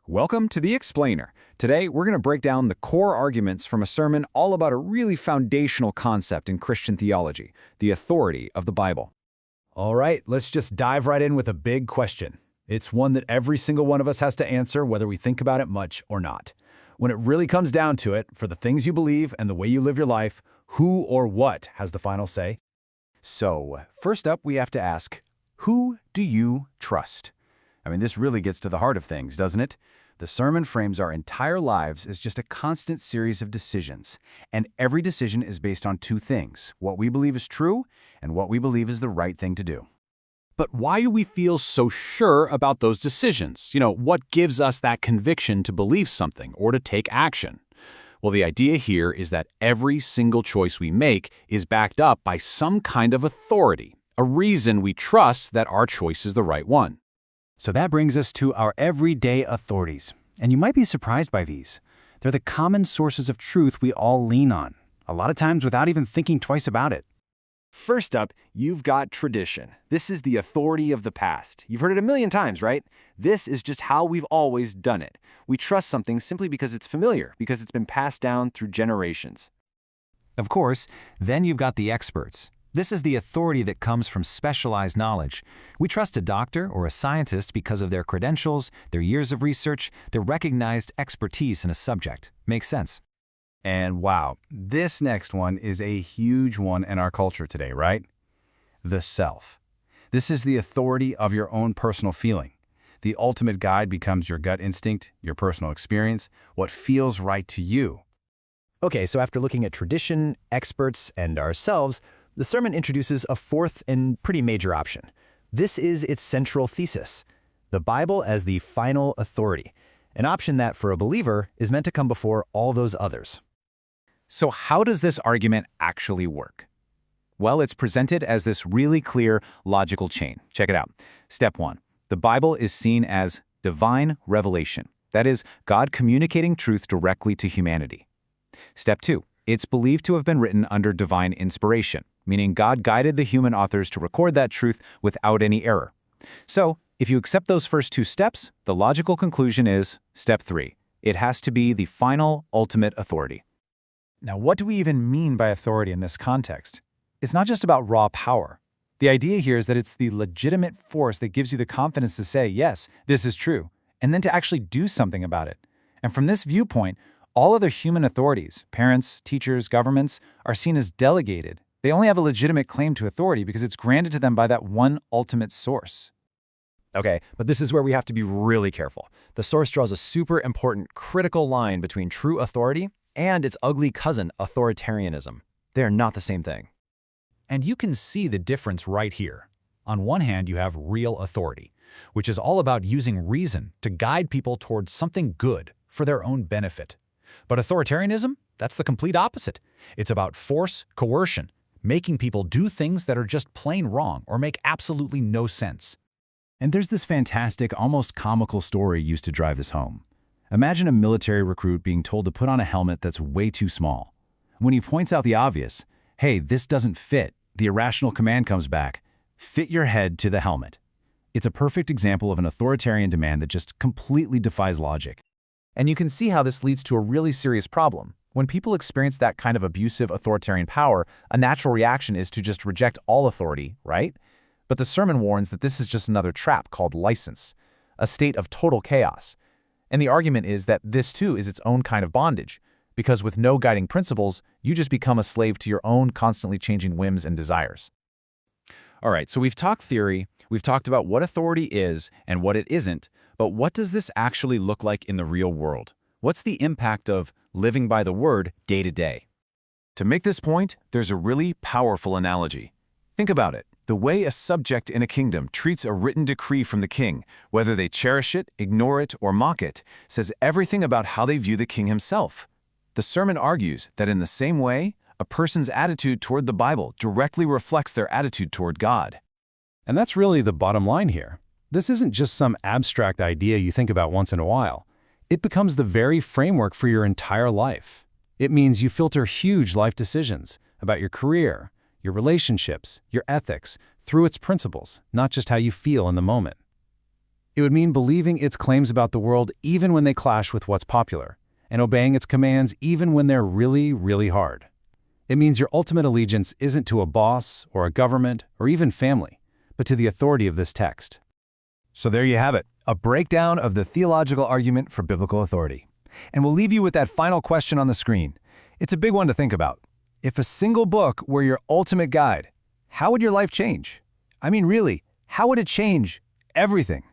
Welcome to The Explainer. Today, we're going to break down the core arguments from a sermon all about a really foundational concept in Christian theology, the authority of the Bible. All right, let's just dive right in with a big question. It's one that every single one of us has to answer whether we think about it much or not. When it really comes down to it, for the things you believe and the way you live your life, who or what has the final say? So, first up, we have to ask, who do you trust? This really gets to the heart of things, doesn't it? The sermon frames our entire lives as just a constant series of decisions, and every decision is based on two things, what we believe is true and what we believe is the right thing to do. But why do we feel so sure about those decisions? What gives us that conviction to believe something or to take action? Well, the idea here is that every single choice we make is backed up by some kind of authority, a reason we trust that our choice is the right one. So that brings us to our everyday authorities. And you might be surprised by these. They're the common sources of truth we all lean on, a lot of times without even thinking twice about it. First up, you've got tradition. This is the authority of the past. You've heard it a million times, right? This is just how we've always done it. We trust something simply because it's familiar, because it's been passed down through generations. Of course, then you've got the experts. This is the authority that comes from specialized knowledge. We trust a doctor or a scientist because of their credentials, their years of research, their recognized expertise in a subject. Makes sense. And wow, this next one is a huge one in our culture today, right? The self. This is the authority of your own personal feeling. The ultimate guide becomes your gut instinct, your personal experience, what feels right to you. Okay, so after looking at tradition, experts, and ourselves, the sermon introduces a fourth and pretty major option. This is its central thesis, the Bible as the final authority, an option that, for a believer, is meant to come before all those others. So how does this argument actually work? Well, it's presented as this really clear, logical chain. Check it out. Step 1. The Bible is seen as divine revelation. That is, God communicating truth directly to humanity. Step 2. It's believed to have been written under divine inspiration, meaning God guided the human authors to record that truth without any error. So, if you accept those first two steps, the logical conclusion is, step 3. It has to be the final, ultimate authority. Now, what do we even mean by authority in this context? It's not just about raw power. The idea here is that it's the legitimate force that gives you the confidence to say, yes, this is true, and then to actually do something about it. And from this viewpoint, all other human authorities, parents, teachers, governments, are seen as delegated. They only have a legitimate claim to authority because it's granted to them by that one ultimate source. Okay, but this is where we have to be really careful. The source draws a super important, critical line between true authority and its ugly cousin, authoritarianism. They are not the same thing. And you can see the difference right here. On one hand, you have real authority, which is all about using reason to guide people towards something good for their own benefit. But authoritarianism, that's the complete opposite. It's about force, coercion, making people do things that are just plain wrong or make absolutely no sense. And there's this fantastic, almost comical story used to drive this home. Imagine a military recruit being told to put on a helmet that's way too small. When he points out the obvious, hey, this doesn't fit, the irrational command comes back, fit your head to the helmet. It's a perfect example of an authoritarian demand that just completely defies logic. And you can see how this leads to a really serious problem. When people experience that kind of abusive authoritarian power, a natural reaction is to just reject all authority, right? But the sermon warns that this is just another trap called license, a state of total chaos. And the argument is that this too is its own kind of bondage, because with no guiding principles, you just become a slave to your own constantly changing whims and desires. All right, so we've talked theory, we've talked about what authority is and what it isn't, but what does this actually look like in the real world? What's the impact of living by the word day to day? To make this point, there's a really powerful analogy. Think about it. The way a subject in a kingdom treats a written decree from the king, whether they cherish it, ignore it, or mock it, says everything about how they view the king himself. The sermon argues that in the same way, a person's attitude toward the Bible directly reflects their attitude toward God. And that's really the bottom line here. This isn't just some abstract idea you think about once in a while. It becomes the very framework for your entire life. It means you filter huge life decisions about your career, your relationships, your ethics, through its principles, not just how you feel in the moment. It would mean believing its claims about the world even when they clash with what's popular, and obeying its commands even when they're really, really hard. It means your ultimate allegiance isn't to a boss or a government or even family, but to the authority of this text. So there you have it, a breakdown of the theological argument for biblical authority. And we'll leave you with that final question on the screen. It's a big one to think about. If a single book were your ultimate guide, how would your life change? I mean, really, how would it change everything?